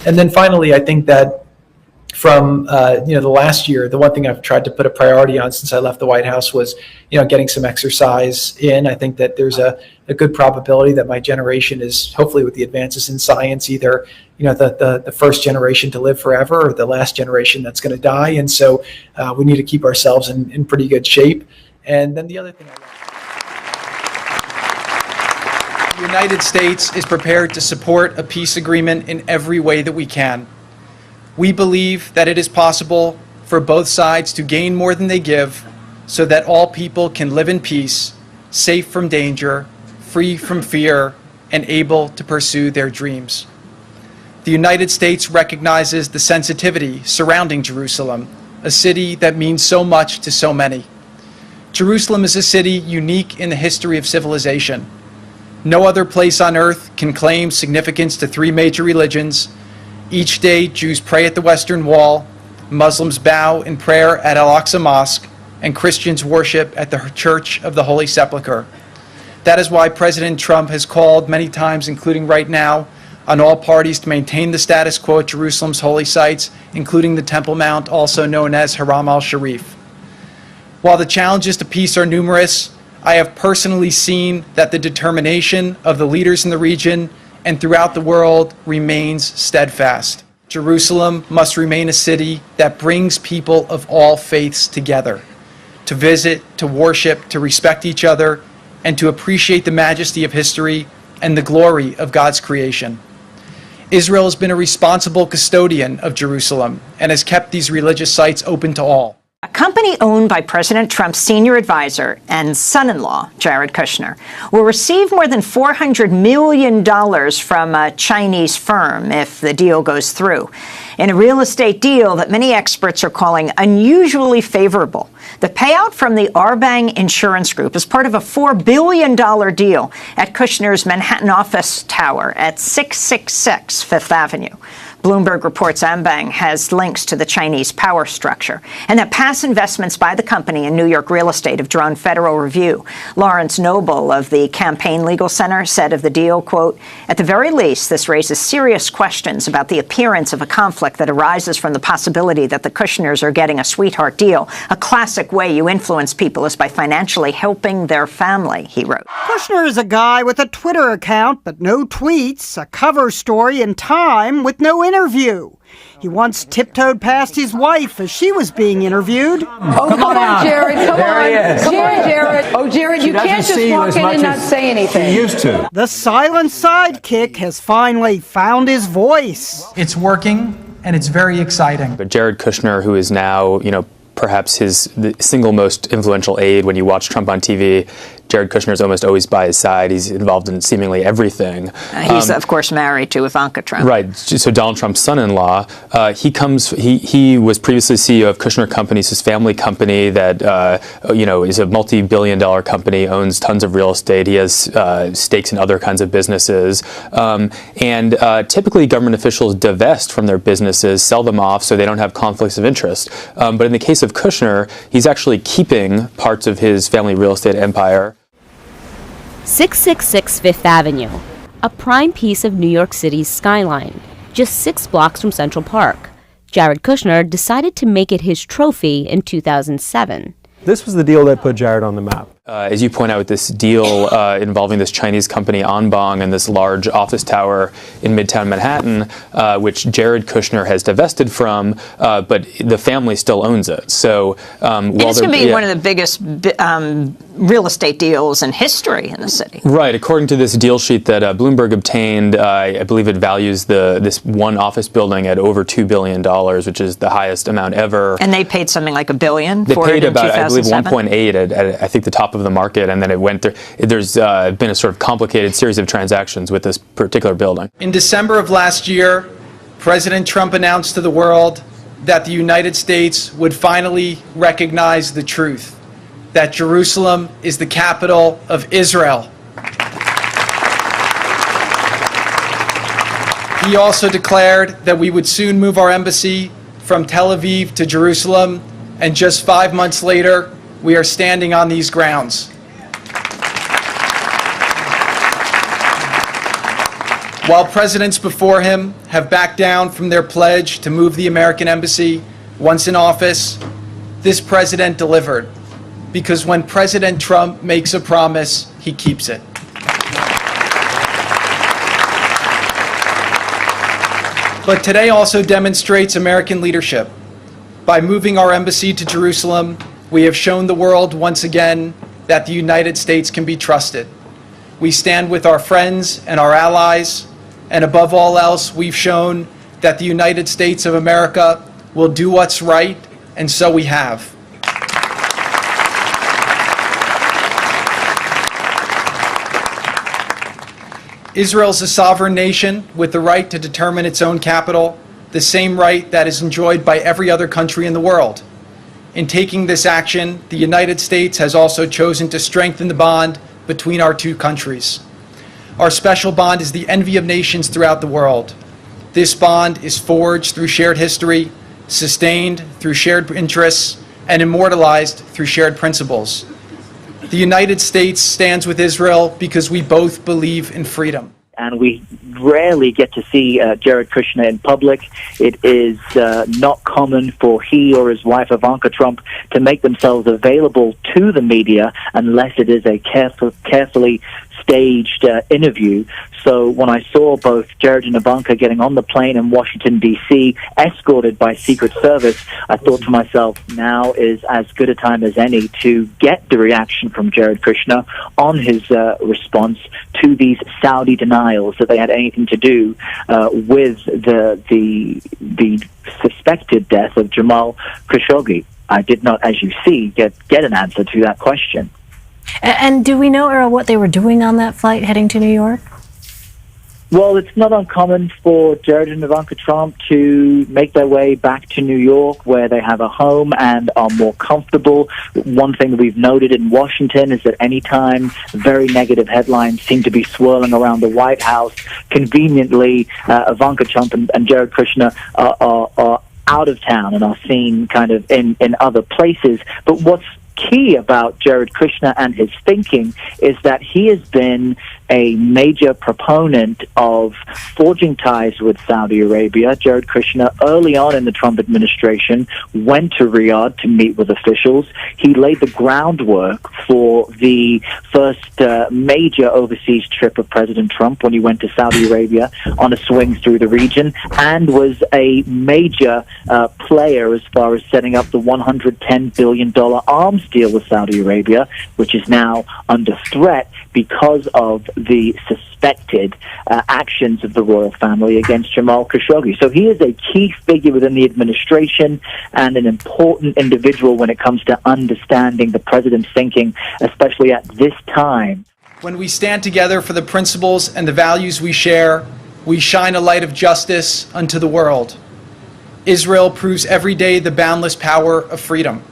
And then finally, I think that from the last year, the one thing I've tried to put a priority on since I left the White House was getting some exercise in. I think that there's a good probability that my generation is, hopefully with the advances in science, either the first generation to live forever or the last generation that's going to die. And so we need to keep ourselves in pretty good shape. And then the other thing the United States is prepared to support a peace agreement in every way that we can. We believe that it is possible for both sides to gain more than they give so that all people can live in peace, safe from danger, free from fear, and able to pursue their dreams. The United States recognizes the sensitivity surrounding Jerusalem, a city that means so much to so many. Jerusalem is a city unique in the history of civilization. No other place on earth can claim significance to three major religions. Each day, Jews pray at the Western Wall, Muslims bow in prayer at Al-Aqsa Mosque, and Christians worship at the Church of the Holy Sepulchre. That is why President Trump has called many times, including right now, on all parties to maintain the status quo at Jerusalem's holy sites, including the Temple Mount, also known as Haram al-Sharif. While the challenges to peace are numerous, I have personally seen that the determination of the leaders in the region and throughout the world remains steadfast. Jerusalem must remain a city that brings people of all faiths together, to visit, to worship, to respect each other, and to appreciate the majesty of history and the glory of God's creation. Israel has been a responsible custodian of Jerusalem and has kept these religious sites open to all. A company owned by President Trump's senior advisor and son-in-law, Jared Kushner, will receive more than $400 million from a Chinese firm if the deal goes through, in a real estate deal that many experts are calling unusually favorable. The payout from the Arbang Insurance Group is part of a $4 billion deal at Kushner's Manhattan office tower at 666 Fifth Avenue. Bloomberg reports Arbang has links to the Chinese power structure and that past investments by the company in New York real estate have drawn federal review. Lawrence Noble of the Campaign Legal Center said of the deal, quote, "At the very least, this raises serious questions about the appearance of a conflict that arises from the possibility that the Kushners are getting a sweetheart deal. A classic way you influence people is by financially helping their family," he wrote. Kushner is a guy with a Twitter account, but no tweets, a cover story in Time with no interview. He once tiptoed past his wife as she was being interviewed. Oh, come on, Jared, come on. Come on, Jared. Oh, Jared, you can't just walk in and not say anything. He used to. The silent sidekick has finally found his voice. It's working, and it's very exciting. But Jared Kushner, who is now, perhaps the single most influential aide when you watch Trump on TV, Jared Kushner is almost always by his side. He's involved in seemingly everything. He's, of course, married to Ivanka Trump. Right. So Donald Trump's son-in-law, he was previously CEO of Kushner Companies, his family company that, is a multi-billion-dollar company, owns tons of real estate. He has stakes in other kinds of businesses. And typically government officials divest from their businesses, sell them off so they don't have conflicts of interest. But in the case of Kushner, he's actually keeping parts of his family real estate empire. 666 Fifth Avenue, a prime piece of New York City's skyline, just 6 blocks from Central Park. Jared Kushner decided to make it his trophy in 2007. This was the deal that put Jared on the map. As you point out, with this deal involving this Chinese company Anbang and this large office tower in Midtown Manhattan, which Jared Kushner has divested from, but the family still owns it. So, it's going to be one of the biggest real estate deals in history in the city. Right. According to this deal sheet that Bloomberg obtained, I believe it values this one office building at over $2 billion, which is the highest amount ever. And they paid something like $1 billion for it in 2007? They paid about, I believe, 1.8 at I think the top of the market, and then it went through. There's been a sort of complicated series of transactions with this particular building. In December of last year, President Trump announced to the world that the United States would finally recognize the truth, that Jerusalem is the capital of Israel. He also declared that we would soon move our embassy from Tel Aviv to Jerusalem, and just 5 months later, we are standing on these grounds. While presidents before him have backed down from their pledge to move the American embassy once in office, this president delivered, because when President Trump makes a promise, he keeps it. But today also demonstrates American leadership. By moving our embassy to Jerusalem, we have shown the world once again that the United States can be trusted. We stand with our friends and our allies, and above all else, we've shown that the United States of America will do what's right, and so we have. Israel is a sovereign nation with the right to determine its own capital, the same right that is enjoyed by every other country in the world. In taking this action, the United States has also chosen to strengthen the bond between our two countries. Our special bond is the envy of nations throughout the world. This bond is forged through shared history, sustained through shared interests, and immortalized through shared principles. The United States stands with Israel because we both believe in freedom. And we rarely get to see Jared Kushner in public. It is not common for he or his wife Ivanka Trump to make themselves available to the media unless it is a carefully staged interview. So when I saw both Jared and Ivanka getting on the plane in Washington, D.C., escorted by Secret Service, I thought to myself, now is as good a time as any to get the reaction from Jared Kushner on his response to these Saudi denials that they had anything to do with the suspected death of Jamal Khashoggi. I did not, as you see, get an answer to that question. And do we know, Earl, what they were doing on that flight heading to New York? Well, it's not uncommon for Jared and Ivanka Trump to make their way back to New York, where they have a home and are more comfortable. One thing that we've noted in Washington is that anytime very negative headlines seem to be swirling around the White House, conveniently, Ivanka Trump and Jared Kushner are out of town and are seen kind of in other places. But what's key about Jared Kushner and his thinking is that he has been a major proponent of forging ties with Saudi Arabia. Jared Kushner, early on in the Trump administration, went to Riyadh to meet with officials. He laid the groundwork for the first major overseas trip of President Trump when he went to Saudi Arabia on a swing through the region, and was a major player as far as setting up the $110 billion arms deal with Saudi Arabia, which is now under threat because of the suspected actions of the royal family against Jamal Khashoggi. So he is a key figure within the administration and an important individual when it comes to understanding the president's thinking, especially at this time. When we stand together for the principles and the values we share, we shine a light of justice unto the world. Israel proves every day the boundless power of freedom.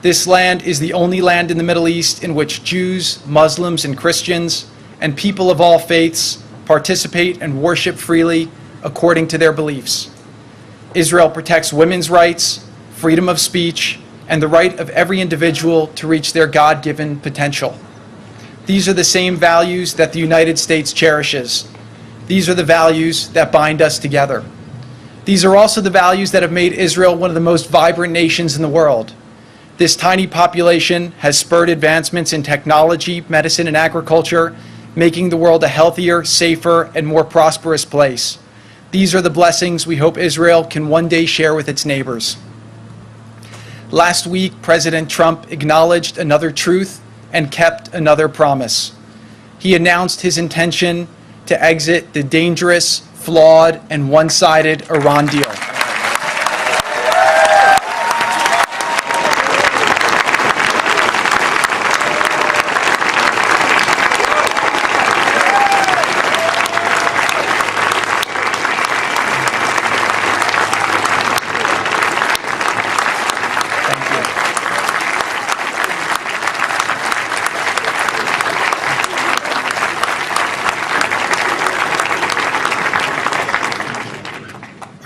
This land is the only land in the Middle East in which Jews, Muslims, and Christians, and people of all faiths participate and worship freely according to their beliefs. Israel protects women's rights, freedom of speech, and the right of every individual to reach their God-given potential. These are the same values that the United States cherishes. These are the values that bind us together. These are also the values that have made Israel one of the most vibrant nations in the world. This tiny population has spurred advancements in technology, medicine, and agriculture, making the world a healthier, safer, and more prosperous place. These are the blessings we hope Israel can one day share with its neighbors. Last week, President Trump acknowledged another truth and kept another promise. He announced his intention to exit the dangerous, flawed, and one-sided Iran deal.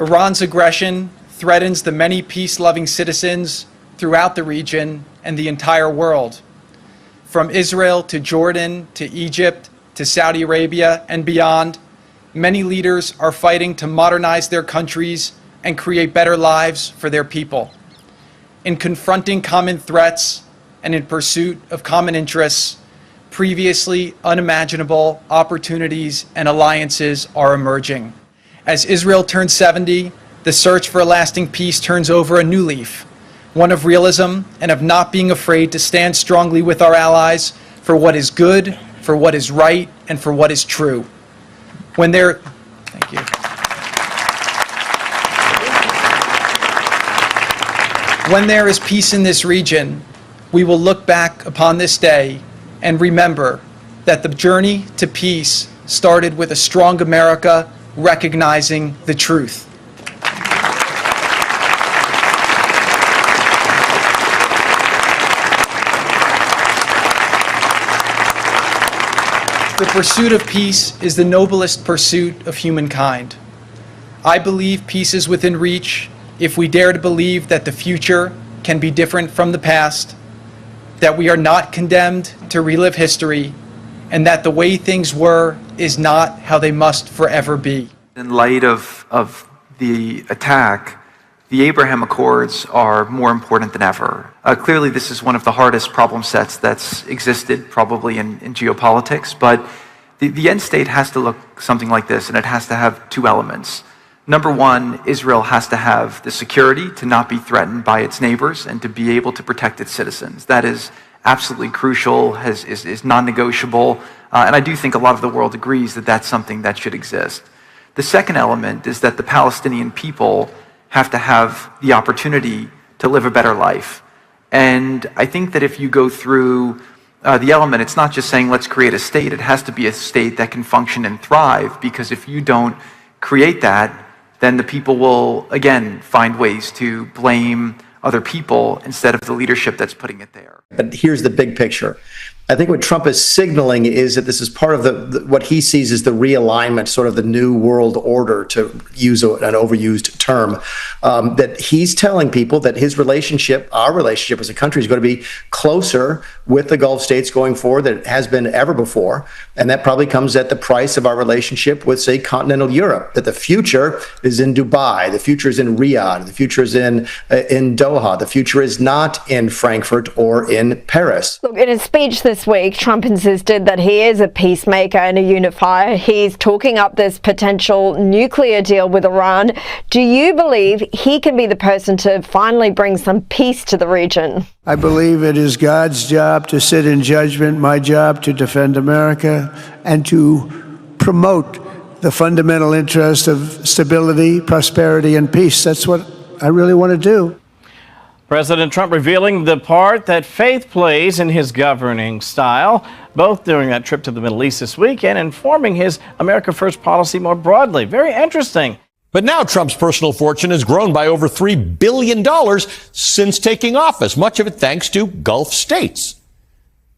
Iran's aggression threatens the many peace-loving citizens throughout the region and the entire world. From Israel to Jordan to Egypt to Saudi Arabia and beyond, many leaders are fighting to modernize their countries and create better lives for their people. In confronting common threats and in pursuit of common interests, previously unimaginable opportunities and alliances are emerging. As Israel turns 70, the search for a lasting peace turns over a new leaf, one of realism and of not being afraid to stand strongly with our allies for what is good, for what is right, and for what is true. Thank you. When there is peace in this region, we will look back upon this day and remember that the journey to peace started with a strong America recognizing the truth. The pursuit of peace is the noblest pursuit of humankind. I believe peace is within reach if we dare to believe that the future can be different from the past, that we are not condemned to relive history, and that the way things were is not how they must forever be. In light of the attack, the Abraham Accords are more important than ever. Clearly, this is one of the hardest problem sets that's existed probably in geopolitics, but the end state has to look something like this, and it has to have two elements. Number one, Israel has to have the security to not be threatened by its neighbors and to be able to protect its citizens. That is absolutely crucial, is non-negotiable, and I do think a lot of the world agrees that that's something that should exist. The second element is that the Palestinian people have to have the opportunity to live a better life. And I think that if you go through the element, it's not just saying let's create a state, it has to be a state that can function and thrive, because if you don't create that, then the people will, again, find ways to blame other people instead of the leadership that's putting it there. But here's the big picture. I think what Trump is signaling is that this is part of what he sees as the realignment, sort of the new world order, to use an overused term, that he's telling people that his relationship, our relationship as a country, is going to be closer with the Gulf states going forward than it has been ever before. And that probably comes at the price of our relationship with, say, continental Europe, that the future is in Dubai, the future is in Riyadh, the future is in Doha, the future is not in Frankfurt or in Paris. Look, in his speech this week, Trump insisted that he is a peacemaker and a unifier. He's talking up this potential nuclear deal with Iran. Do you believe he can be the person to finally bring some peace to the region? I believe it is God's job to sit in judgment, my job to defend America and to promote the fundamental interest of stability, prosperity, and peace. That's what I really want to do. President Trump revealing the part that faith plays in his governing style, both during that trip to the Middle East this week and informing his America First policy more broadly. Very interesting. But now Trump's personal fortune has grown by over $3 billion since taking office, much of it thanks to Gulf states.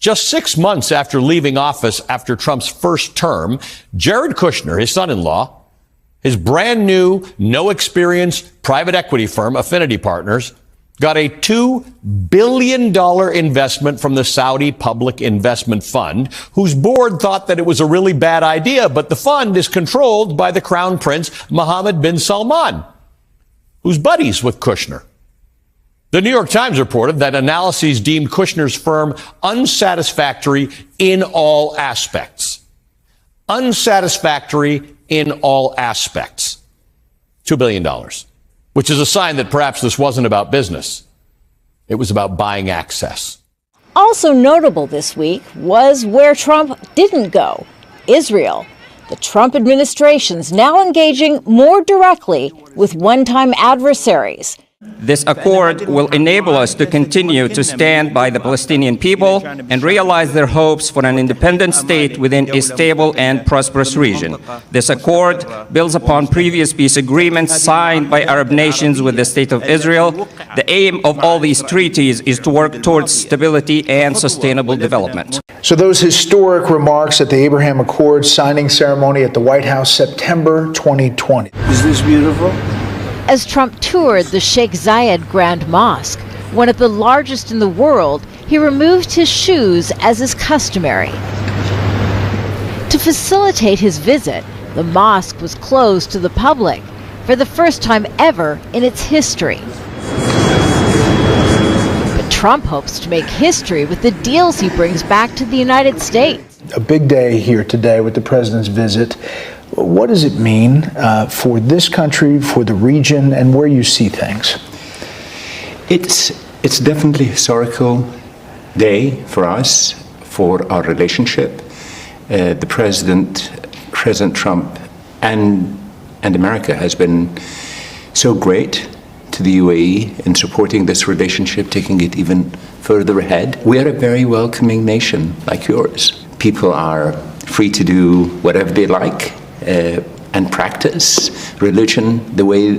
Just 6 months after leaving office after Trump's first term, Jared Kushner, his son-in-law, his brand new, no experience private equity firm, Affinity Partners, got a $2 billion investment from the Saudi Public Investment Fund, whose board thought that it was a really bad idea, but the fund is controlled by the Crown Prince Mohammed bin Salman, who's buddies with Kushner. The New York Times reported that analyses deemed Kushner's firm unsatisfactory in all aspects. Unsatisfactory in all aspects. $2 billion. Which is a sign that perhaps this wasn't about business. It was about buying access. Also notable this week was where Trump didn't go, Israel. The Trump administration's now engaging more directly with one-time adversaries. This accord will enable us to continue to stand by the Palestinian people and realize their hopes for an independent state within a stable and prosperous region. This accord builds upon previous peace agreements signed by Arab nations with the State of Israel. The aim of all these treaties is to work towards stability and sustainable development. So those historic remarks at the Abraham Accords signing ceremony at the White House, September 2020. Is this beautiful? As Trump toured the Sheikh Zayed Grand Mosque, one of the largest in the world, he removed his shoes as is customary. To facilitate his visit, The mosque was closed to the public for the first time ever in its history. But Trump hopes to make history with the deals he brings back to the United States. A big day here today with the president's visit. What does it mean for this country, for the region, and where you see things? It's definitely a historical day for us, for our relationship. The President Trump and America has been so great to the UAE in supporting this relationship, taking it even further ahead. We are a very welcoming nation like yours. People are free to do whatever they like and practice religion the way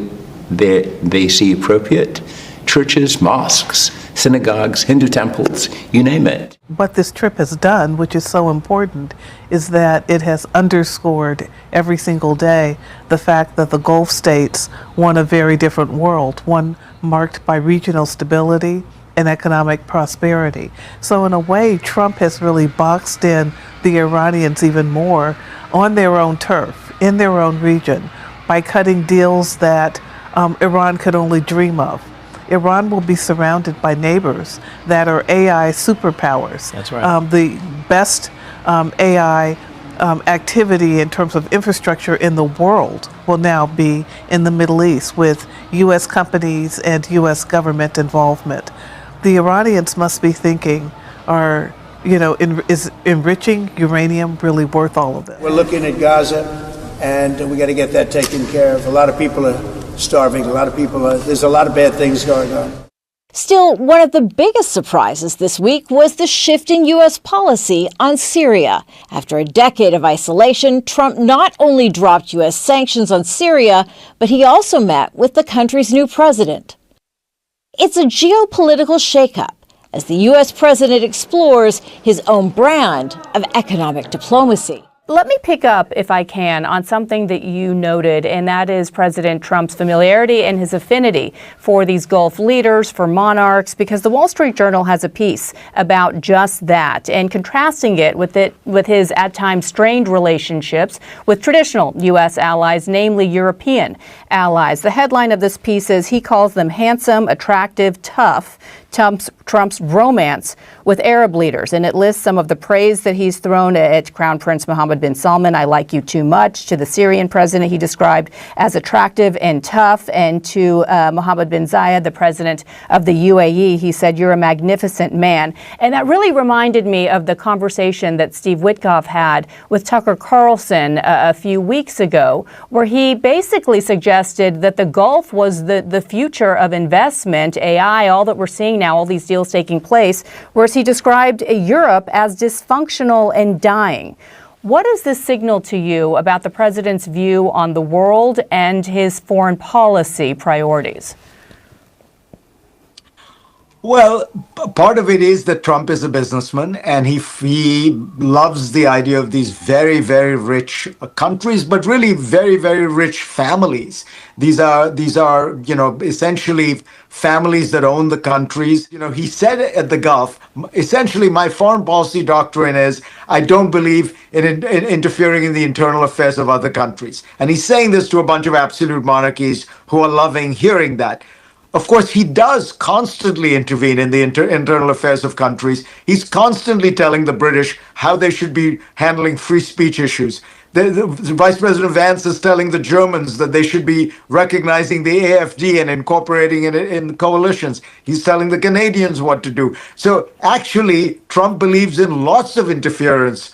they see appropriate. Churches, mosques, synagogues, Hindu temples, you name it. What this trip has done, which is so important, is that it has underscored every single day the fact that the Gulf states want a very different world, one marked by regional stability and economic prosperity. So in a way, Trump has really boxed in the Iranians even more on their own turf, in their own region, by cutting deals that Iran could only dream of. Iran will be surrounded by neighbors that are AI superpowers. That's right. The best AI activity in terms of infrastructure in the world will now be in the Middle East with U.S. companies and U.S. government involvement. The Iranians must be thinking, is enriching uranium really worth all of this? We're looking at Gaza, and we got to get that taken care of. A lot of people are starving. A lot of people there's a lot of bad things going on. Still, one of the biggest surprises this week was the shift in U.S. policy on Syria. After a decade of isolation, Trump not only dropped U.S. sanctions on Syria, but he also met with the country's new president. It's a geopolitical shakeup as the U.S. president explores his own brand of economic diplomacy. Let me pick up, if I can, on something that you noted, and that is President Trump's familiarity and his affinity for these Gulf leaders, for monarchs, because the Wall Street Journal has a piece about just that, and contrasting it with his at times strained relationships with traditional U.S. allies, namely European allies. The headline of this piece is he calls them handsome, attractive, tough. Trump's romance with Arab leaders, and it lists some of the praise that he's thrown at Crown Prince Mohammed bin Salman. I like you too much. To the Syrian president, he described as attractive and tough, and to Mohammed bin Zayed, the president of the UAE, he said, "You're a magnificent man." And that really reminded me of the conversation that Steve Witkoff had with Tucker Carlson a few weeks ago, where he basically suggested that the Gulf was the future of investment, AI, all that we're seeing now, all these deals taking place, whereas he described Europe as dysfunctional and dying. What does this signal to you about the president's view on the world and his foreign policy priorities? Well, part of it is that Trump is a businessman, and he loves the idea of these very, very rich countries, but really very, very rich families. These are essentially families that own the countries. He said at the Gulf, essentially, my foreign policy doctrine is I don't believe in interfering in the internal affairs of other countries. And he's saying this to a bunch of absolute monarchies who are loving hearing that. Of course, he does constantly intervene in the internal affairs of countries. He's constantly telling the British how they should be handling free speech issues. The Vice President Vance is telling the Germans that they should be recognizing the AfD and incorporating it in coalitions. He's telling the Canadians what to do. So actually, Trump believes in lots of interference,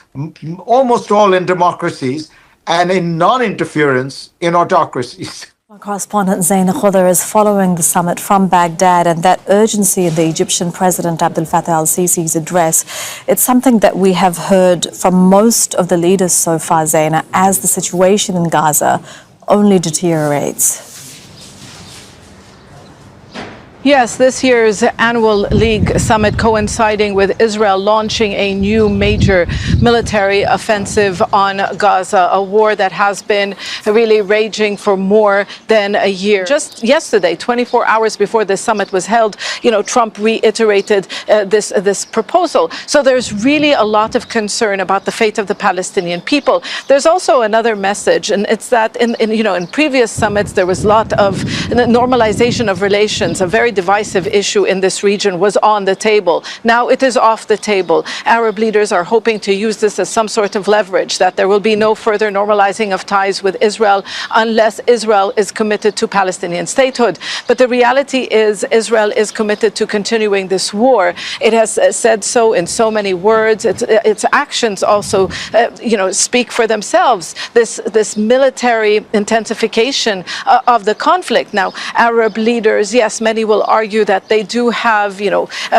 almost all in democracies, and in non-interference in autocracies. Our correspondent Zaina Khudr is following the summit from Baghdad, and that urgency in the Egyptian President Abdel Fattah al-Sisi's address. It's something that we have heard from most of the leaders so far, Zaina, as the situation in Gaza only deteriorates. Yes, this year's annual League summit coinciding with Israel launching a new major military offensive on Gaza, a war that has been really raging for more than a year. Just yesterday, 24 hours before this summit was held, Trump reiterated this proposal. So there's really a lot of concern about the fate of the Palestinian people. There's also another message, and it's that in previous summits there was a lot of normalization of relations. A very divisive issue in this region was on the table. Now it is off the table. Arab leaders are hoping to use this as some sort of leverage, that there will be no further normalizing of ties with Israel unless Israel is committed to Palestinian statehood. But the reality is Israel is committed to continuing this war. It has said so in so many words. Its actions also, speak for themselves. This military intensification of the conflict. Now, Arab leaders, yes, many will argue that they do have,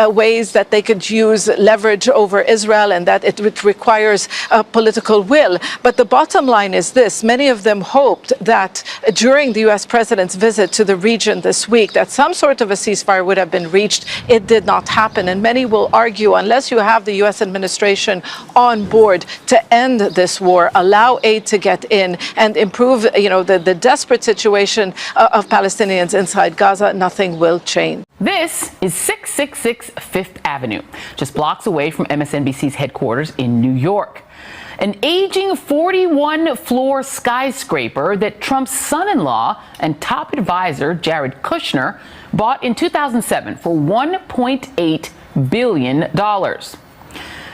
ways that they could use leverage over Israel and that it requires political will. But the bottom line is this. Many of them hoped that during the U.S. president's visit to the region this week, that some sort of a ceasefire would have been reached. It did not happen. And many will argue, unless you have the U.S. administration on board to end this war, allow aid to get in and improve, the desperate situation of Palestinians inside Gaza, nothing will change. This is 666 Fifth Avenue, just blocks away from MSNBC's headquarters in New York. An aging 41-floor skyscraper that Trump's son-in-law and top advisor, Jared Kushner, bought in 2007 for $1.8 billion.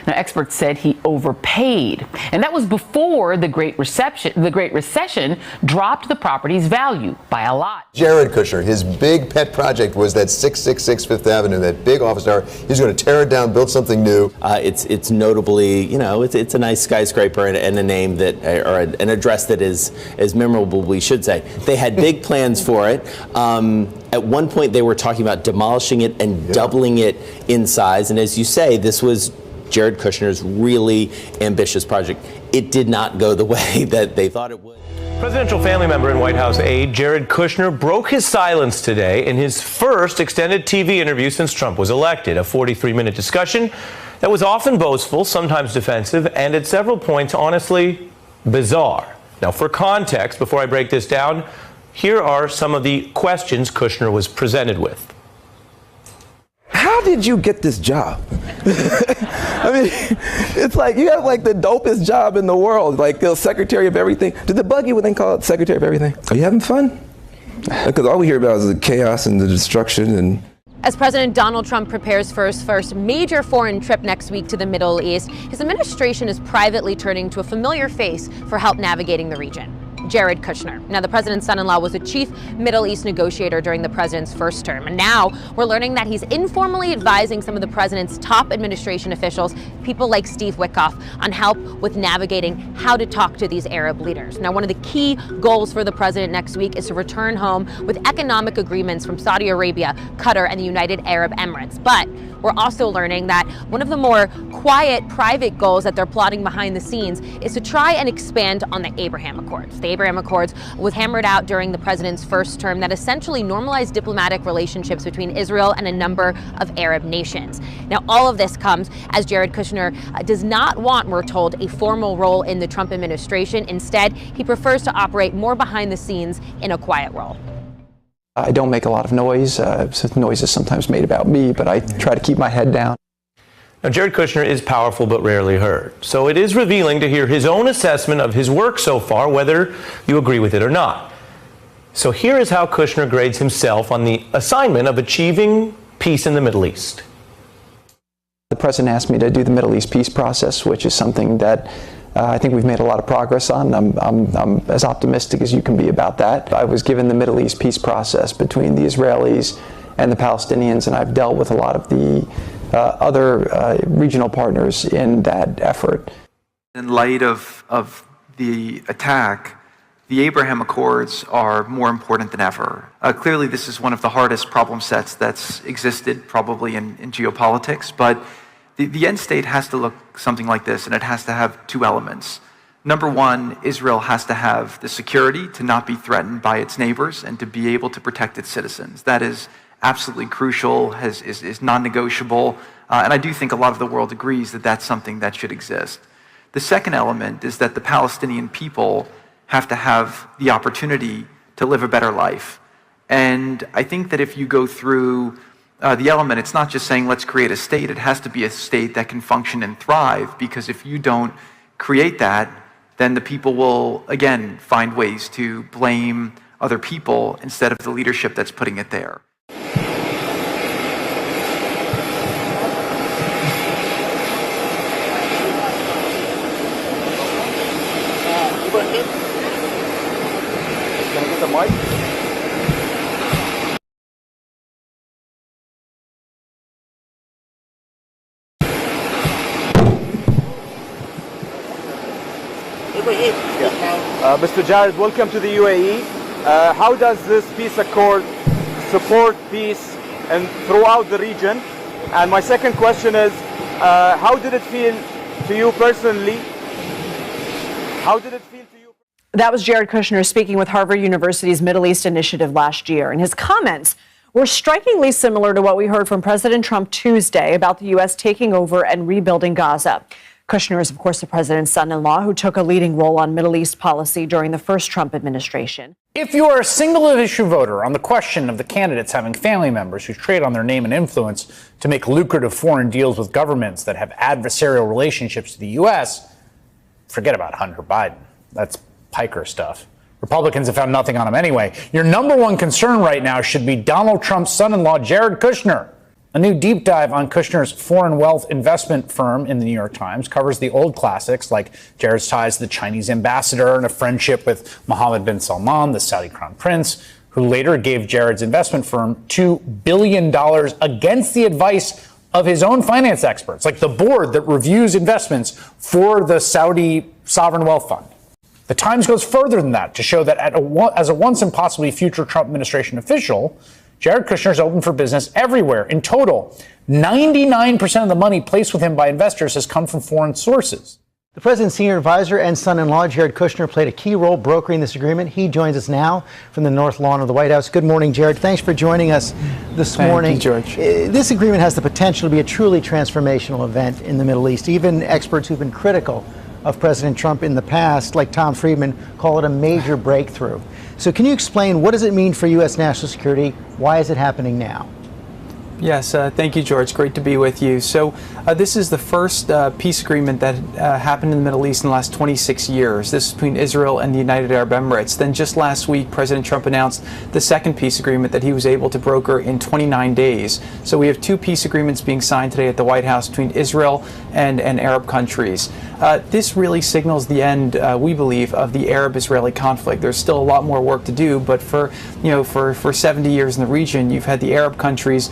Now, experts said he overpaid, and that was before the Great Recession dropped the property's value by a lot. Jared Kushner, his big pet project was that 666 Fifth Avenue, that big office tower. He's going to tear it down, build something new. It's notably, it's a nice skyscraper and a name that, or an address that is as memorable, we should say. They had big plans for it. At one point, they were talking about demolishing it and doubling it in size. And as you say, this was Jared Kushner's really ambitious project. It did not go the way that they thought it would. Presidential family member and White House aide Jared Kushner broke his silence today in his first extended TV interview since Trump was elected. A 43-minute discussion that was often boastful, sometimes defensive, and at several points, honestly, bizarre. Now, for context, before I break this down, here are some of the questions Kushner was presented with. How did you get this job? I mean, it's like you have like the dopest job in the world, like the secretary of everything. Did it bug you when they call it secretary of everything? Are you having fun? Because all we hear about is the chaos and the destruction. And as President Donald Trump prepares for his first major foreign trip next week to the Middle East, his administration is privately turning to a familiar face for help navigating the region. Jared Kushner. Now, the president's son-in-law was a chief Middle East negotiator during the president's first term. And now we're learning that he's informally advising some of the president's top administration officials, people like Steve Witkoff, on help with navigating how to talk to these Arab leaders. Now, one of the key goals for the president next week is to return home with economic agreements from Saudi Arabia, Qatar, and the United Arab Emirates. But we're also learning that one of the more quiet, private goals that they're plotting behind the scenes is to try and expand on the Abraham Accords. The Abraham Accords was hammered out during the president's first term that essentially normalized diplomatic relationships between Israel and a number of Arab nations. Now, all of this comes as Jared Kushner does not want, we're told, a formal role in the Trump administration. Instead, he prefers to operate more behind the scenes in a quiet role. I don't make a lot of noise. Noise is sometimes made about me, but I try to keep my head down. Now, Jared Kushner is powerful but rarely heard. So it is revealing to hear his own assessment of his work so far, whether you agree with it or not. So here is how Kushner grades himself on the assignment of achieving peace in the Middle East. The president asked me to do the Middle East peace process, which is something that I think we've made a lot of progress on. I'm as optimistic as you can be about that. I was given the Middle East peace process between the Israelis and the Palestinians, and I've dealt with a lot of the other regional partners in that effort. In light of the attack, the Abraham Accords are more important than ever. Clearly, this is one of the hardest problem sets that's existed probably in geopolitics, but the end state has to look something like this, and it has to have two elements. Number one, Israel has to have the security to not be threatened by its neighbors and to be able to protect its citizens. That is absolutely crucial, is non-negotiable. And I do think a lot of the world agrees that that's something that should exist. The second element is that the Palestinian people have to have the opportunity to live a better life. And I think that if you go through the element, it's not just saying let's create a state, it has to be a state that can function and thrive, because if you don't create that, then the people will, again, find ways to blame other people instead of the leadership that's putting it there. Can I get the mic? Mr. Jared, welcome to the UAE. How does this peace accord support peace and throughout the region? And my second question is, how did it feel to you personally? How did it feel to you? That was Jared Kushner speaking with Harvard University's Middle East Initiative last year. And his comments were strikingly similar to what we heard from President Trump Tuesday about the U.S. taking over and rebuilding Gaza. Kushner is, of course, the president's son-in-law who took a leading role on Middle East policy during the first Trump administration. If you are a single-issue voter on the question of the candidates having family members who trade on their name and influence to make lucrative foreign deals with governments that have adversarial relationships to the U.S., forget about Hunter Biden. That's piker stuff. Republicans have found nothing on him anyway. Your number one concern right now should be Donald Trump's son-in-law, Jared Kushner. A new deep dive on Kushner's foreign wealth investment firm in the New York Times covers the old classics like Jared's ties to the Chinese ambassador and a friendship with Mohammed bin Salman, the Saudi crown prince, who later gave Jared's investment firm $2 billion against the advice of his own finance experts, like the board that reviews investments for the Saudi sovereign wealth fund. The Times goes further than that to show that as a once and possibly future Trump administration official, Jared Kushner is open for business everywhere. In total, 99% of the money placed with him by investors has come from foreign sources. The president's senior advisor and son-in-law, Jared Kushner, played a key role brokering this agreement. He joins us now from the North Lawn of the White House. Good morning, Jared. Thanks for joining us this morning. Thank you, George. This agreement has the potential to be a truly transformational event in the Middle East. Even experts who've been critical of President Trump in the past, like Tom Friedman, call it a major breakthrough. So can you explain, what does it mean for U.S. national security? Why is it happening now? Yes, thank you, George. Great to be with you. So this is the first peace agreement that happened in the Middle East in the last 26 years. This is between Israel and the United Arab Emirates. Then just last week, President Trump announced the second peace agreement that he was able to broker in 29 days. So we have two peace agreements being signed today at the White House between Israel and Arab countries. This really signals the end, we believe, of the Arab-Israeli conflict. There's still a lot more work to do, but for 70 years in the region, you've had the Arab countries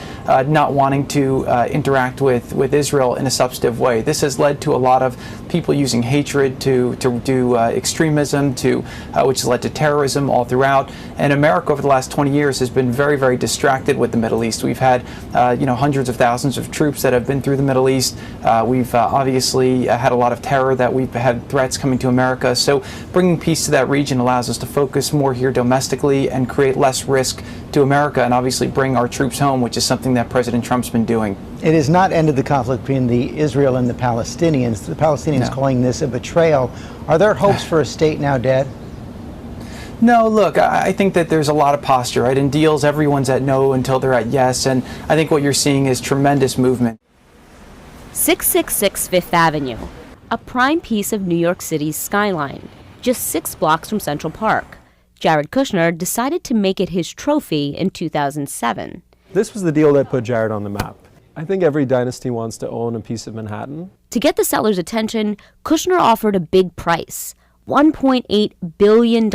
not wanting to interact with Israel in a substantive way. This has led to a lot of people using hatred to do extremism, which has led to terrorism all throughout. And America over the last 20 years has been very, very distracted with the Middle East. We've had hundreds of thousands of troops that have been through the Middle East. We've obviously had a lot of terror, that we've had threats coming to America. So bringing peace to that region allows us to focus more here domestically and create less risk to America, and obviously bring our troops home, which is something that President Trump's been doing. It has not ended the conflict between the Israel and the Palestinians. The Palestinians calling this a betrayal. Are there hopes for a state now dead? No, look, I think that there's a lot of posture, right? In deals, everyone's at no until they're at yes, and I think what you're seeing is tremendous movement. 666 Fifth Avenue, a prime piece of New York City's skyline, just 6 blocks from Central Park. Jared Kushner decided to make it his trophy in 2007. This was the deal that put Jared on the map. I think every dynasty wants to own a piece of Manhattan. To get the seller's attention, Kushner offered a big price, $1.8 billion,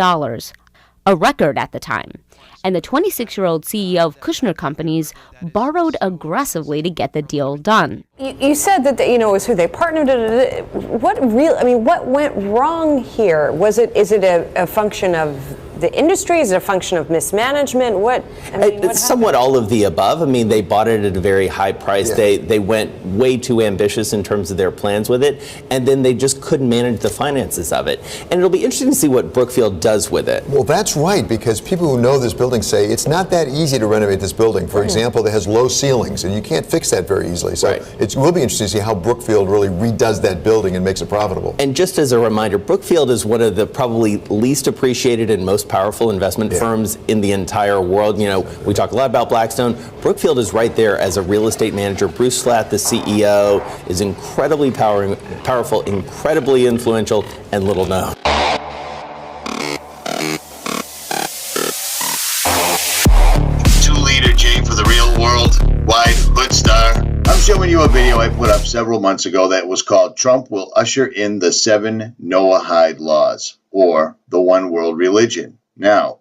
a record at the time. And the 26-year-old CEO of Kushner Companies borrowed aggressively to get the deal done. You said that it was who they partnered with. What went wrong here? Is it a function of the industry? Is it a function of mismanagement? It's somewhat all of the above. I mean, they bought it at a very high price. Yeah. They went way too ambitious in terms of their plans with it, and then they just couldn't manage the finances of it. And it'll be interesting to see what Brookfield does with it. Well, that's right, because people who know this building say it's not that easy to renovate this building. For example, it has low ceilings, and you can't fix that very easily. So it will be interesting to see how Brookfield really redoes that building and makes it profitable. And just as a reminder, Brookfield is one of the probably least appreciated and most powerful investment firms in the entire world. You know, we talk a lot about Blackstone. Brookfield is right there as a real estate manager. Bruce Flatt, the CEO, is incredibly powerful, incredibly influential, and little known. 2-liter J for the real world, wide hood star. I'm showing you a video I put up several months ago that was called Trump Will Usher in the 7 Noahide Laws, or the One World Religion. Now,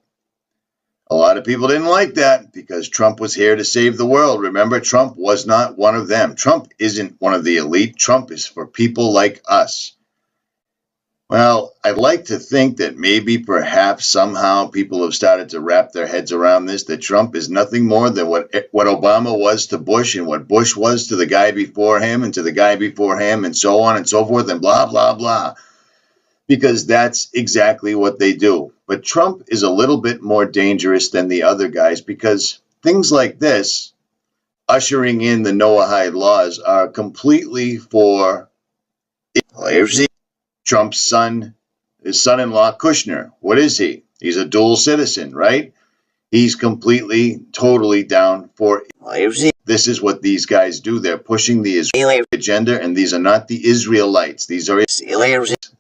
a lot of people didn't like that because Trump was here to save the world. Remember, Trump was not one of them. Trump isn't one of the elite. Trump is for people like us. Well, I'd like to think that maybe, perhaps, somehow people have started to wrap their heads around this, that Trump is nothing more than what Obama was to Bush and what Bush was to the guy before him and to the guy before him and so on and so forth and blah, blah, blah. Because that's exactly what they do. But Trump is a little bit more dangerous than the other guys because things like this, ushering in the Noahide laws, are completely for Trump's son, his son-in-law Kushner. What is he? He's a dual citizen, right? He's completely, totally down for this is what these guys do. They're pushing the Israeli agenda, and these are not the Israelites. These are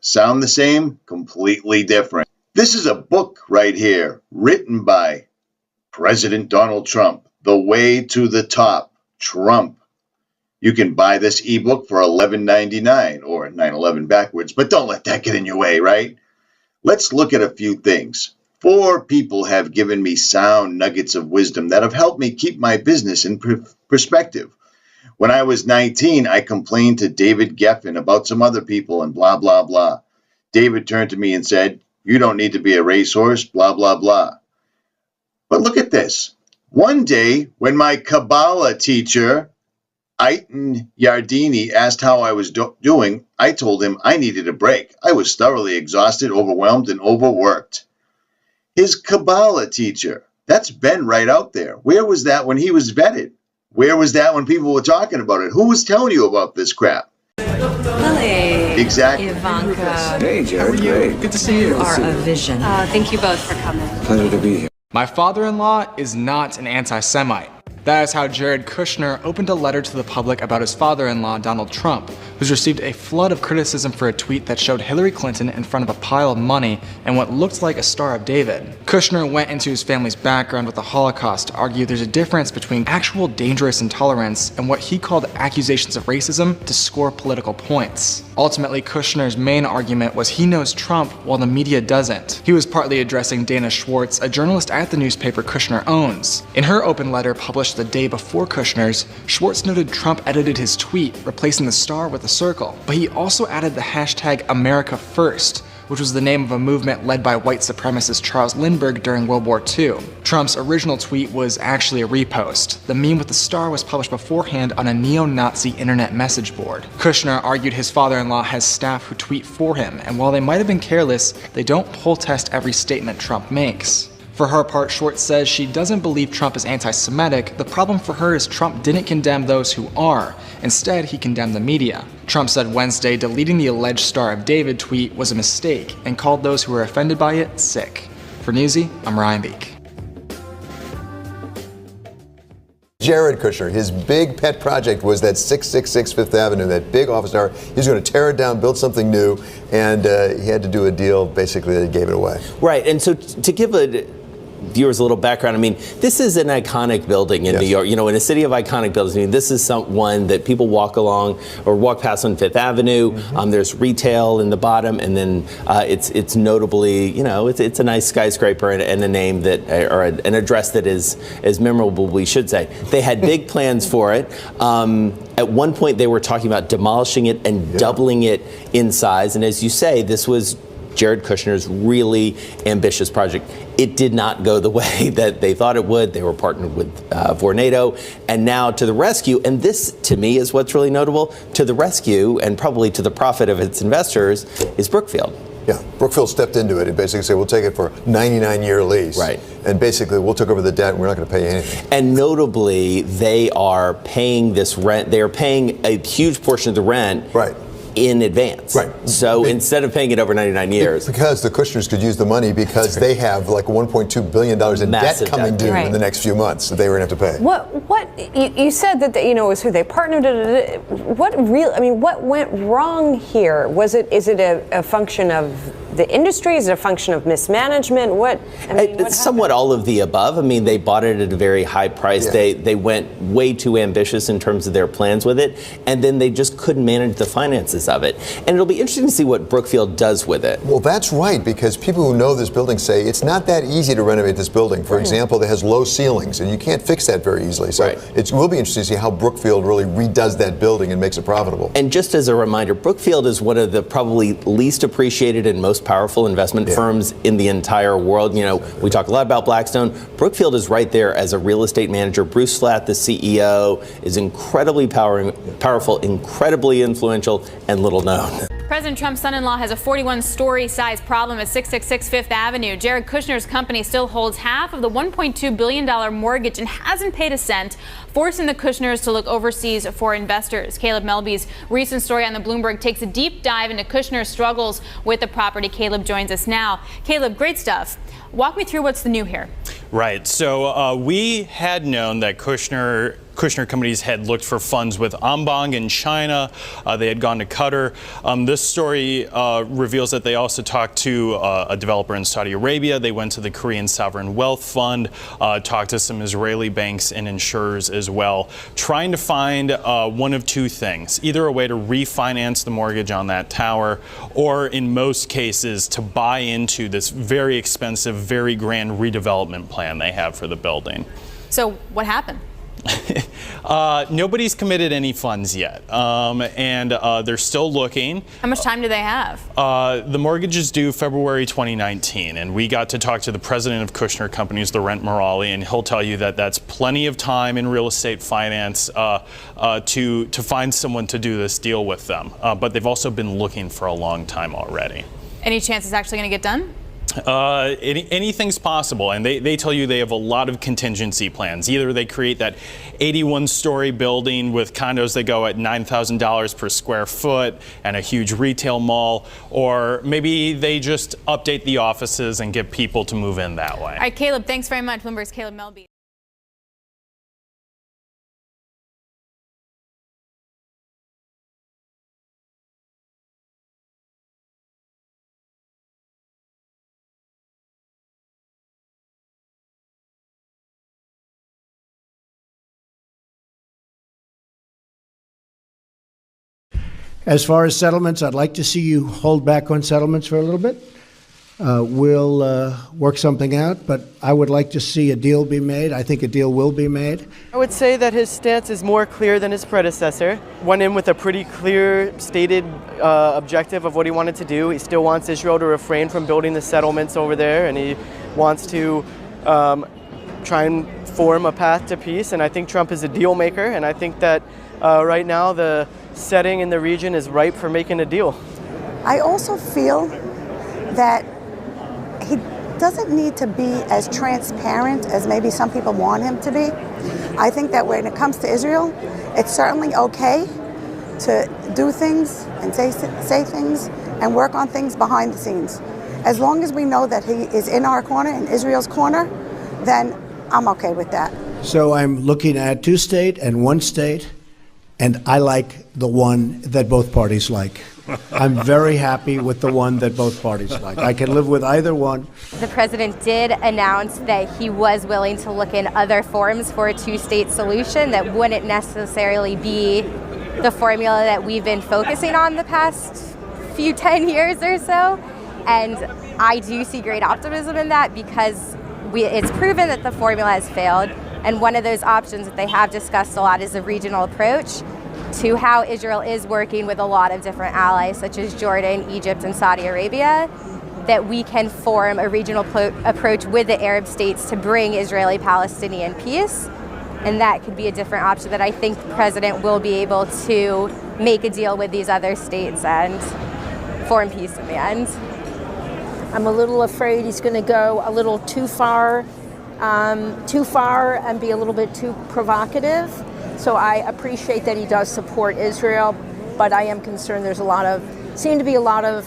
sound the same, completely different. This is a book right here, written by President Donald Trump, The Way to the Top, Trump. You can buy this ebook for $11.99 or $9.11 backwards, but don't let that get in your way, right? Let's look at a few things. 4 people have given me sound nuggets of wisdom that have helped me keep my business in perspective. When I was 19, I complained to David Geffen about some other people and blah, blah, blah. David turned to me and said, "You don't need to be a racehorse, blah, blah, blah." But look at this. One day, when my Kabbalah teacher, Eitan Yardini, asked how I was doing, I told him I needed a break. I was thoroughly exhausted, overwhelmed, and overworked. His Kabbalah teacher, that's Ben right out there. Where was that when he was vetted? Where was that when people were talking about it? Who was telling you about this crap? Lily. Exactly. Ivanka. Hey, Jared. Great. Good to see you. You are a vision. Thank you both for coming. Pleasure to be here. My father-in-law is not an anti-Semite. That is how Jared Kushner opened a letter to the public about his father-in-law, Donald Trump, who's received a flood of criticism for a tweet that showed Hillary Clinton in front of a pile of money and what looked like a Star of David. Kushner went into his family's background with the Holocaust to argue there's a difference between actual dangerous intolerance and what he called accusations of racism to score political points. Ultimately, Kushner's main argument was he knows Trump while the media doesn't. He was partly addressing Dana Schwartz, a journalist at the newspaper Kushner owns. In her open letter published the day before Kushner's, Schwartz noted Trump edited his tweet, replacing the star with a circle. But he also added the hashtag #AmericaFirst, which was the name of a movement led by white supremacist Charles Lindbergh during World War II. Trump's original tweet was actually a repost. The meme with the star was published beforehand on a neo-Nazi internet message board. Kushner argued his father-in-law has staff who tweet for him, and while they might have been careless, they don't poll test every statement Trump makes. For her part, Schwartz says she doesn't believe Trump is anti-Semitic. The problem for her is Trump didn't condemn those who are. Instead, he condemned the media. Trump said Wednesday deleting the alleged Star of David tweet was a mistake and called those who were offended by it sick. For Newsy, I'm Ryan Beek. Jared Kushner, his big pet project was that 666 Fifth Avenue, that big office tower. He was going to tear it down, build something new, and he had to do a deal, basically, that gave it away. Right, and so to give viewers a little background, I mean, this is an iconic building in New York. You know, in a city of iconic buildings, I mean, this is one that people walk along or walk past on Fifth Avenue. There's retail in the bottom, and then it's notably, you know, it's a nice skyscraper and a name that, or an address that is memorable, we should say. They had big plans for it. At one point, they were talking about demolishing it and doubling it in size. And as you say, this was Jared Kushner's really ambitious project. It did not go the way that they thought it would. They were partnered with Vornado, and now to the rescue, and this to me is what's really notable, to the rescue and probably to the profit of its investors is Brookfield. Yeah, Brookfield stepped into it and basically said, we'll take it for a 99-year lease. Right. And basically, we'll take over the debt and we're not going to pay you anything. And notably, they are paying this rent. They are paying a huge portion of the rent. Right. In advance. Right. So instead of paying it over 99 years. Because the Kushners could use the money because they have like $1.2 billion in debt coming due in the next few months that they were going to have to pay. What you said that it was who they partnered. What went wrong here? Is it a function of the industry? Is it a function of mismanagement? It's somewhat all of the above. I mean, they bought it at a very high price. Yeah. They went way too ambitious in terms of their plans with it, and then they just couldn't manage the finances of it. And it'll be interesting to see what Brookfield does with it. Well, that's right, because people who know this building say it's not that easy to renovate this building. For example, it has low ceilings, and you can't fix that very easily. So it will be interesting to see how Brookfield really redoes that building and makes it profitable. And just as a reminder, Brookfield is one of the probably least appreciated and most powerful investment firms in the entire world. You know, we talk a lot about Blackstone. Brookfield is right there as a real estate manager. Bruce Flatt, the CEO, is incredibly powerful, incredibly influential, and little known. President Trump's son-in-law has a 41-story size problem at 666 Fifth Avenue. Jared Kushner's company still holds half of the $1.2 billion mortgage and hasn't paid a cent, forcing the Kushners to look overseas for investors. Caleb Melby's recent story on the Bloomberg takes a deep dive into Kushner's struggles with the property. Caleb joins us now. Caleb, great stuff. Walk me through what's the new here. Right. So we had known that Kushner companies had looked for funds with Ambang in China. They had gone to Qatar. This story reveals that they also talked to a developer in Saudi Arabia. They went to the Korean Sovereign Wealth Fund, talked to some Israeli banks and insurers as well, trying to find one of two things: either a way to refinance the mortgage on that tower, or in most cases to buy into this very expensive, very grand redevelopment plan they have for the building. So what happened? Nobody's committed any funds yet, and they're still looking. How much time do they have? The mortgage is due February 2019, and we got to talk to the president of Kushner Companies, Laurent Morali, and he'll tell you that that's plenty of time in real estate finance to find someone to do this deal with them. But they've also been looking for a long time already. Any chance it's actually going to get done? Anything's possible, and they tell you they have a lot of contingency plans. Either they create that 81-story building with condos that go at $9,000 per square foot and a huge retail mall, or maybe they just update the offices and get people to move in that way. All right, Caleb, thanks very much. Bloomberg's Caleb Melby. As far as settlements, I'd like to see you hold back on settlements for a little bit. We'll work something out, but I would like to see a deal be made. I think a deal will be made. I would say that his stance is more clear than his predecessor. Went in with a pretty clear stated objective of what he wanted to do. He still wants Israel to refrain from building the settlements over there, and he wants to try and form a path to peace. And I think Trump is a deal maker, and I think that right now the setting in the region is ripe for making a deal. I also feel that he doesn't need to be as transparent as maybe some people want him to be. I think that when it comes to Israel, it's certainly okay to do things and say things and work on things behind the scenes. As long as we know that he is in our corner, in Israel's corner, then I'm okay with that. So I'm looking at two-state and one-state, and I like the one that both parties like. I'm very happy with the one that both parties like. I can live with either one. The president did announce that he was willing to look in other forms for a two-state solution that wouldn't necessarily be the formula that we've been focusing on the past 10 years or so. And I do see great optimism in that because it's proven that the formula has failed. And one of those options that they have discussed a lot is a regional approach to how Israel is working with a lot of different allies, such as Jordan, Egypt, and Saudi Arabia. that we can form a regional approach with the Arab states to bring Israeli-Palestinian peace. And that could be a different option that I think the president will be able to make a deal with these other states and form peace in the end. I'm a little afraid he's going to go a little too far and be a little bit too provocative. So I appreciate that he does support Israel, but I am concerned seem to be a lot of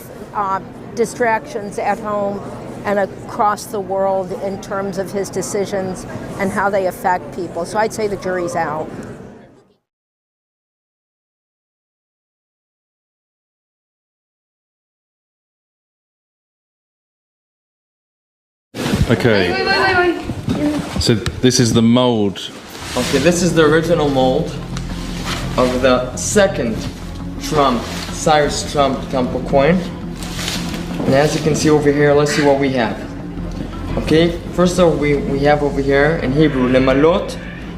distractions at home and across the world in terms of his decisions and how they affect people. So I'd say the jury's out. Okay. So this is the mold. Okay, this is the original mold of the second Cyrus Trump temple coin. And as you can see over here, let's see what we have. Okay, first of all, we have over here in Hebrew, Lemalot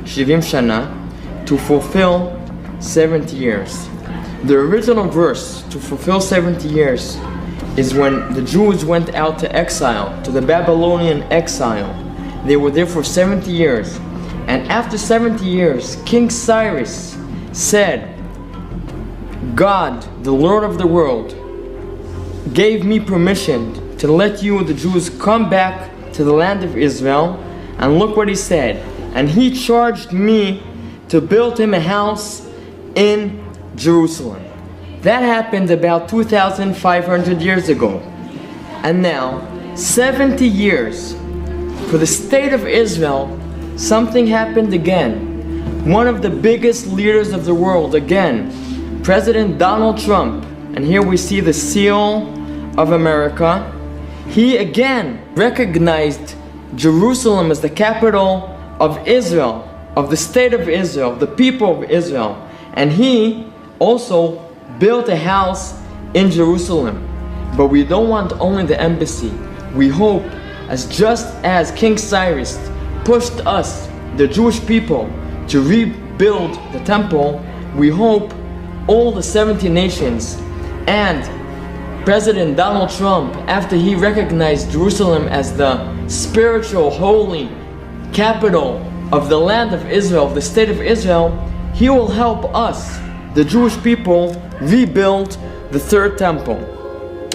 70 Shana, to fulfill 70 years. The original verse, to fulfill 70 years, is when the Jews went out to exile, to the Babylonian exile. They were there for 70 years. And after 70 years, King Cyrus said, God, the Lord of the world, gave me permission to let you, the Jews, come back to the land of Israel. And look what he said. And he charged me to build him a house in Jerusalem. That happened about 2,500 years ago. And now, 70 years for the state of Israel, something happened again. One of the biggest leaders of the world again, President Donald Trump, and here we see the seal of America. He again recognized Jerusalem as the capital of Israel, of the state of Israel, the people of Israel. And he also built a house in Jerusalem. But we don't want only the embassy. We hope, just as King Cyrus pushed us, the Jewish people, to rebuild the temple, we hope all the 70 nations and President Donald Trump, after he recognized Jerusalem as the spiritual, holy capital of the land of Israel, the state of Israel, he will help us, the Jewish people, rebuild the third temple.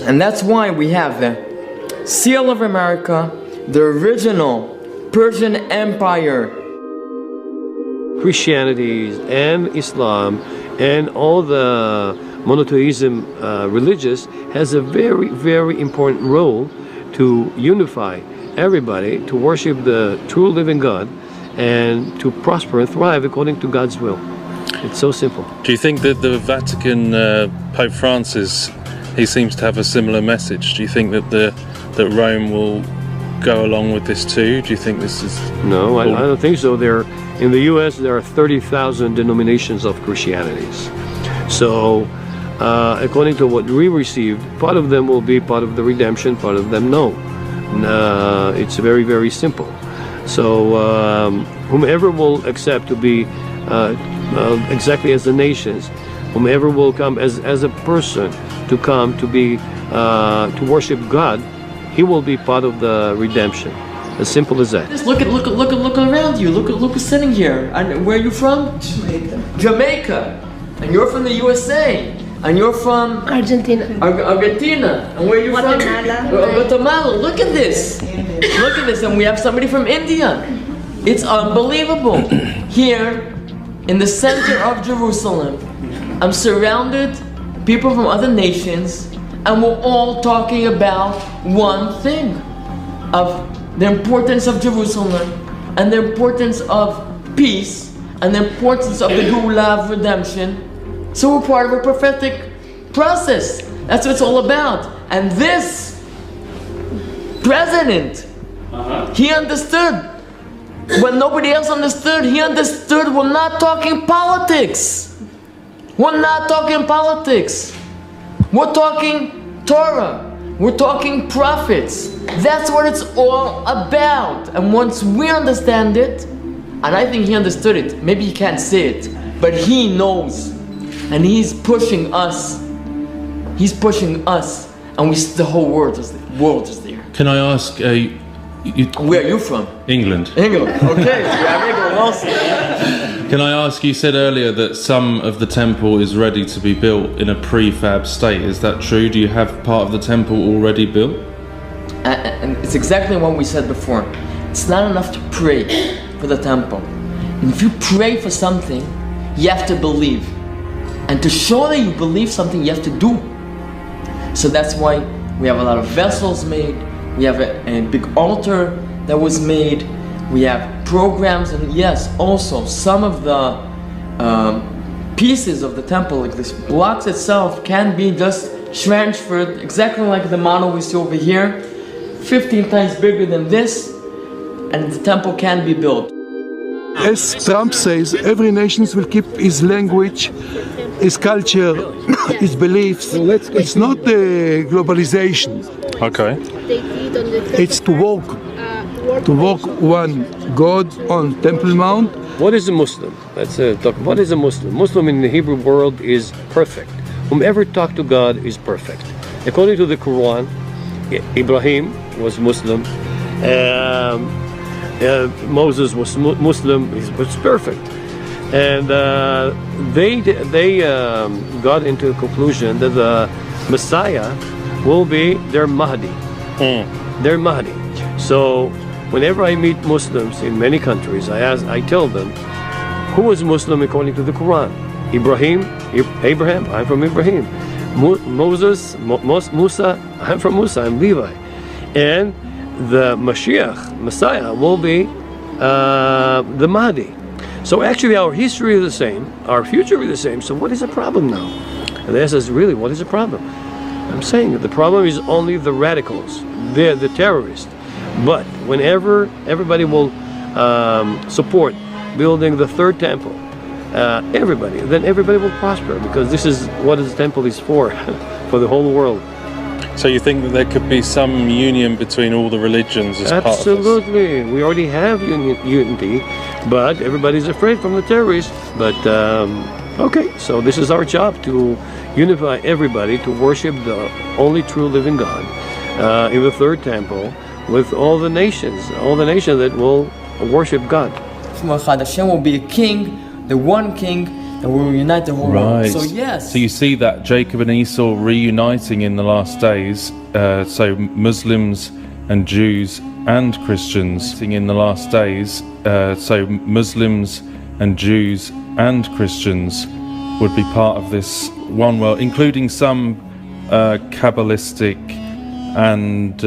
And that's why we have the seal of America, the original Persian Empire. Christianity and Islam and all the monotheism religious has a very, very important role to unify everybody, to worship the true living God, and to prosper and thrive according to God's will. It's so simple. Do you think that the Vatican Pope Francis, he seems to have a similar message? Do you think that that Rome will go along with this too? Do you think this is... No, I don't think so. In the U.S. there are 30,000 denominations of Christianities. So according to what we received, part of them will be part of the redemption, part of them no. It's very, very simple. So whomever will accept to be exactly as the nations, whomever will come as a person to come to be to worship God, he will be part of the redemption. As simple as that. Just look around you. Look who's sitting here. And where are you from? Jamaica. And you're from the USA. And you're from Argentina. Argentina. And where are you from? Guatemala. Look at this. Look at this. And we have somebody from India. It's unbelievable. Here in the center of Jerusalem, I'm surrounded people from other nations, and we're all talking about one thing, of the importance of Jerusalem, and the importance of peace, and the importance of the Geulah of redemption. So we're part of a prophetic process. That's what it's all about. And this president, he understood when nobody else understood. He understood we're not talking politics. We're not talking politics. We're talking Torah. We're talking prophets. That's what it's all about. And once we understand it, and I think he understood it, maybe he can't say it, but he knows. And he's pushing us. He's pushing us and the whole world is there. Can I ask, where are you from? England. England. Okay, so you have England also. Can I ask, you said earlier that some of the temple is ready to be built in a prefab state. Is that true? Do you have part of the temple already built? And it's exactly what we said before. It's not enough to pray for the temple. And if you pray for something, you have to believe. And to show that you believe something, you have to do. So that's why we have a lot of vessels made. We have a big altar that was made. We have programs, and yes, also some of the pieces of the temple, like this blocks itself, can be just transferred exactly like the model we see over here, 15 times bigger than this, and the temple can be built. As Trump says, every nation will keep his language, his culture, his beliefs. It's not the globalization. Okay. It's to walk one God on Temple Mount. What is a Muslim? What is a Muslim? Muslim in the Hebrew world is perfect. Whomever talks to God is perfect. According to the Quran, Ibrahim was Muslim. Moses was Muslim. He was perfect. And they got into a conclusion that the Messiah will be their Mahdi. Their Mahdi. So whenever I meet Muslims in many countries, I tell them, who was Muslim according to the Quran? Abraham, I'm from Ibrahim. Moses, Musa, I'm from Musa, I'm Levi. And the Mashiach, Messiah, will be the Mahdi. So actually our history is the same, our future is the same, so what is the problem now? And they ask us, really, what is the problem? I'm saying that the problem is only the radicals, they're the terrorists. But whenever everybody will support building the third temple, then everybody will prosper, because this is what the temple is for the whole world. So you think that there could be some union between all the religions as part of this? Absolutely. We already have unity, but everybody's afraid from the terrorists. But okay, so this is our job, to unify everybody to worship the only true living God in the third temple, with all the nations that will worship God. Hashem will be a king, the one king that will unite the whole world. So yes. So you see that Jacob and Esau reuniting in the last days. So Muslims and Jews and Christians in the last days. So Muslims and Jews and Christians would be part of this one world, including some Kabbalistic and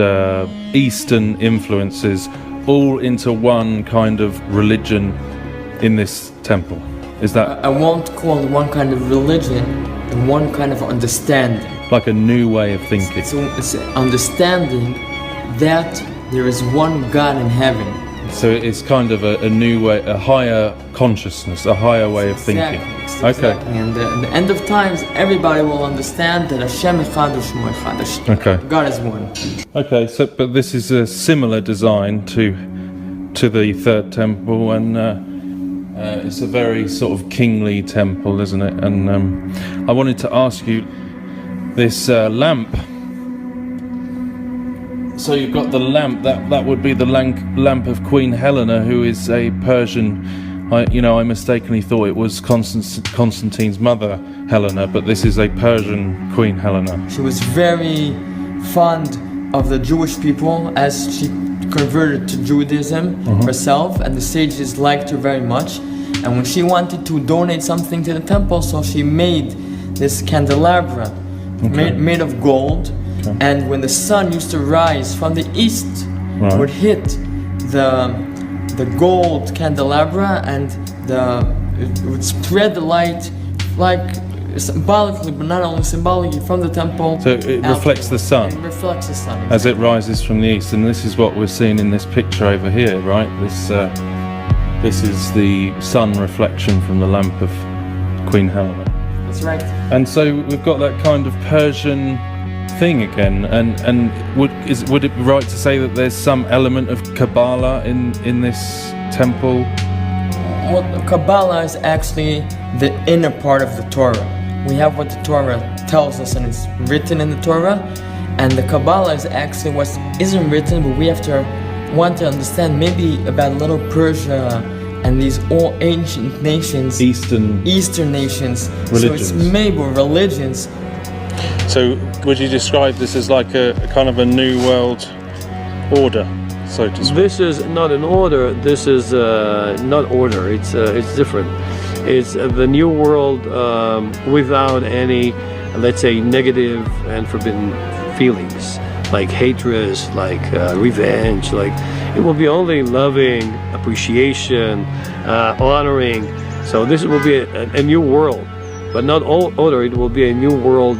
Eastern influences, all into one kind of religion in this temple. Is that? I won't call it one kind of religion, and one kind of understanding. Like a new way of thinking. It's understanding that there is one God in heaven. So it's kind of a new way, a higher consciousness, a higher way of thinking. Exactly. And at the end of times, everybody will understand that Hashem Echad U'Shmo Echad. Okay. God is one. Okay, so but this is a similar design to the third temple, and it's a very sort of kingly temple, isn't it? And I wanted to ask you this lamp. So you've got the lamp, that would be the lamp of Queen Helena, who is a Persian. I mistakenly thought it was Constantine's mother, Helena, but this is a Persian Queen Helena. She was very fond of the Jewish people, as she converted to Judaism herself, and the sages liked her very much. And when she wanted to donate something to the temple, so she made this candelabra made of gold. Okay. And when the sun used to rise from the east, it would hit the gold candelabra, and it would spread the light, like symbolically, but not only symbolically, from the temple. So it reflects the sun. It reflects the sun. Exactly. As it rises from the east, and this is what we're seeing in this picture over here, right? This is the sun reflection from the lamp of Queen Helena. That's right. And so we've got that kind of Persian thing again, and would it be right to say that there's some element of Kabbalah in this temple? Well, Kabbalah is actually the inner part of the Torah. We have what the Torah tells us, and it's written in the Torah, And the Kabbalah is actually what isn't written, but we have to want to understand maybe about Little Persia and these all ancient nations, Eastern nations. Religions. So it's maybe religions. So would you describe this as like a kind of a new world order, so to speak? This is not an order. This is not order. It's different. It's the new world without any, let's say, negative and forbidden feelings, like hatred, like revenge. Like it will be only loving, appreciation, honoring. So this will be a new world, but not all order. It will be a new world,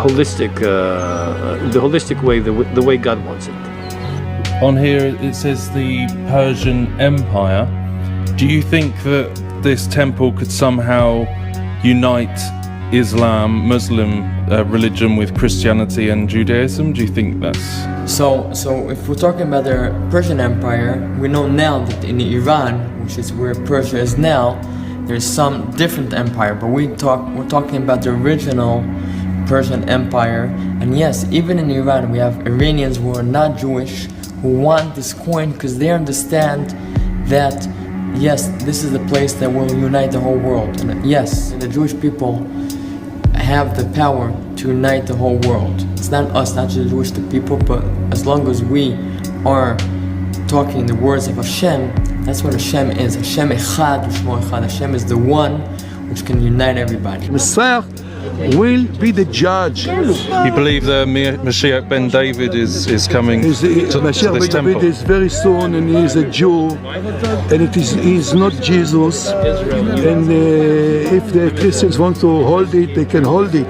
holistic, the holistic way, the way God wants it. On here it says the Persian Empire. Do you think that this temple could somehow unite Islam, Muslim religion with Christianity and Judaism? Do you think that's... So if we're talking about the Persian Empire, we know now that in Iran, which is where Persia is now, there's some different empire, but we're talking about the original Persian Empire. And yes, even in Iran, we have Iranians who are not Jewish, who want this coin because they understand that, yes, this is the place that will unite the whole world. And yes, the Jewish people have the power to unite the whole world. It's not us, not just the Jewish people, but as long as we are talking the words of Hashem, that's what Hashem is. Hashem Echad U'Shmo Echad. Hashem is the one which can unite everybody. Messiah will be the judge. You believe the Mashiach ben David is coming to Mashiach this ben temple? David is very soon, and he is a Jew, and he is not Jesus. And if the Christians want to hold it, they can hold it.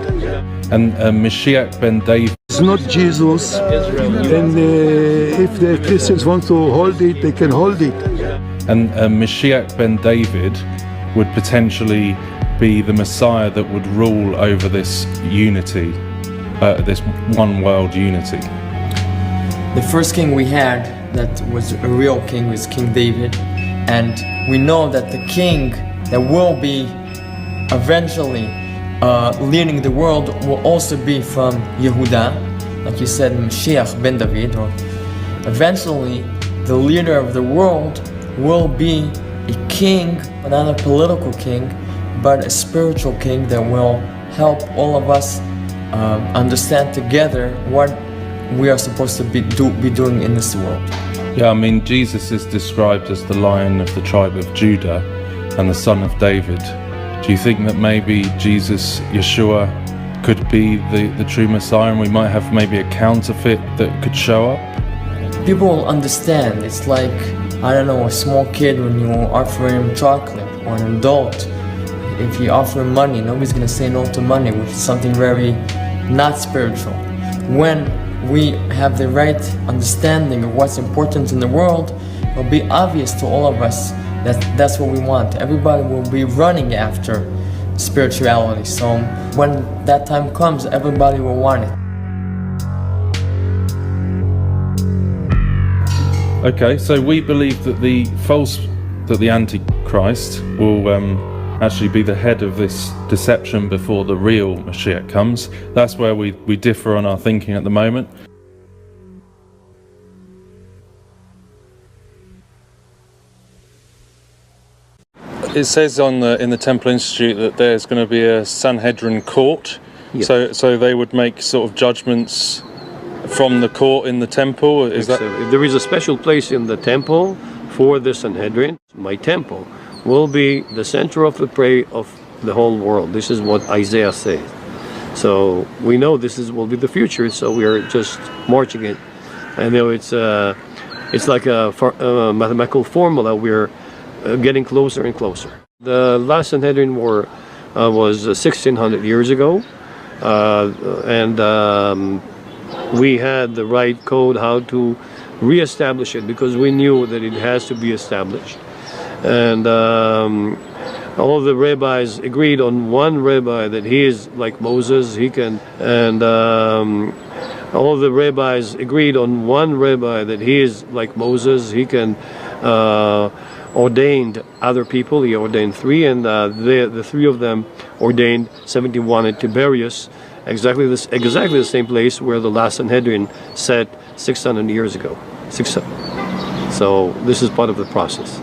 And Mashiach ben David is not Jesus, and if the Christians want to hold it, they can hold it. And Mashiach ben David would potentially be the Messiah that would rule over this unity, this one world unity. The first king we had that was a real king was King David, and we know that the king that will be eventually leading the world will also be from Yehuda, like you said, Mashiach ben David, or eventually the leader of the world will be a king, but not a political king, but a spiritual king that will help all of us understand together what we are supposed to be doing in this world. Yeah, I mean, Jesus is described as the Lion of the tribe of Judah and the Son of David. Do you think that maybe Jesus, Yeshua, could be the true Messiah, and we might have maybe a counterfeit that could show up? People will understand. It's like, I don't know, a small kid when you offer him chocolate, or an adult. If you offer him money, nobody's going to say no to money, which is something very not spiritual. When we have the right understanding of what's important in the world, it will be obvious to all of us that that's what we want. Everybody will be running after spirituality. So when that time comes, everybody will want it. Okay, so we believe that the Antichrist will actually be the head of this deception before the real Mashiach comes. That's where we differ on our thinking at the moment. It says in the Temple Institute that there's going to be a Sanhedrin court. Yeah. So they would make sort of judgments from the court in the temple. Is that? There is a special place in the temple for the Sanhedrin. My temple will be the center of the prayer of the whole world. This is what Isaiah says. So we know will be the future. So we are just marching it. I know it's like a mathematical formula. We're getting closer and closer. The last Sanhedrin war was 1600 years ago, and we had the right code how to re-establish it, because we knew that it has to be established. And all the rabbis agreed on one rabbi that he is like Moses, he can, and all the rabbis agreed on one rabbi that he is like Moses, he can ordained other people. He ordained 3, and the 3 of them ordained 71 at Tiberias, exactly the same place where the last Sanhedrin sat 600 years ago. So this is part of the process.